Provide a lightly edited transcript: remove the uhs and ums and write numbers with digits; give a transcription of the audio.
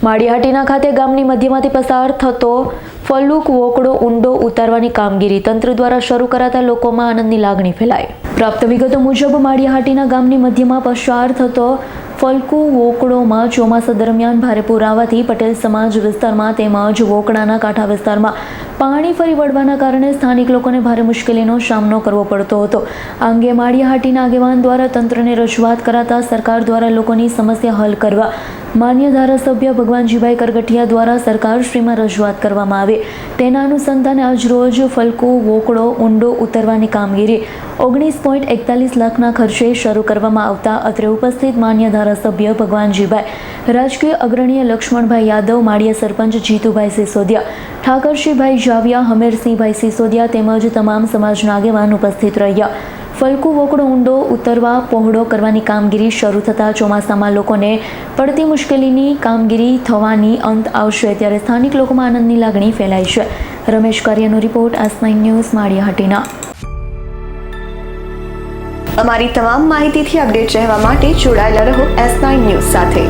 માળિયાહાટીના ખાતે ગામની મધ્યમાંથી પસાર થતો ફલુક વોકડો ઊંડો ઉતારવાની કામગીરી તંત્ર દ્વારા શરૂ કરાતા લોકોમાં આનંદની લાગણી ફેલાઈ। પ્રાપ્ત વિગતો મુજબ માળિયાહાટીના ગામની મધ્યમાં પસાર થતો ફલકુ વોકડોમાં ચોમાસા દરમિયાન ભારે પૂર આવવાથી પટેલ સમાજ વિસ્તારમાં તેમજ વોકડાના કાંઠા વિસ્તારમાં પાણી ફરી વળવાના કારણે સ્થાનિક લોકોને ભારે મુશ્કેલીનો સામનો કરવો પડતો હતો। આ અંગે માળિયાહાટીના આગેવાન દ્વારા તંત્રને રજૂઆત કરાતા સરકાર દ્વારા લોકોની સમસ્યા હલ કરવા માન્ય ધારાસભ્ય ભગવાનજીભાઈ કરગઠિયા દ્વારા સરકારશ્રીમાં રજૂઆત કરવામાં આવી। તેના અનુસંધાને આજરોજ ફલકુ વોકડો ઊંડો ઉતરવાની કામગીરી 19.41 લાખના ખર્ચે શરૂ કરવામાં આવતા અત્રે ઉપસ્થિત માન્ય ધારાસભ્ય ભગવાનજીભાઈ, રાજકીય અગ્રણીય લક્ષ્મણભાઈ યાદવ, માળિયા સરપંચ જીતુભાઈ સિસોદિયા, ઠાકરશીભાઈ જાવિયા, હમીરસિંહભાઈ સિસોદિયા તેમજ તમામ સમાજના આગેવાન ઉપસ્થિત રહ્યા। ફલકુ વોકડો ઊંડો ઉતરવા પહોળો કરવાની કામગીરી શરૂ થતાં ચોમાસામાં લોકોને પડતી મુશ્કેલીની કામગીરી થવાની અંત આવશે ત્યારે સ્થાનિક લોકોમાં આનંદની લાગણી ફેલાઈ છે। Ramesh કારિયાનો report, S9 news, Maliya Hatina. અમારી તમામ માહિતીથી અપડેટ રહેવા માટે જોડાયેલા રહો S9 ન્યૂઝ સાથે।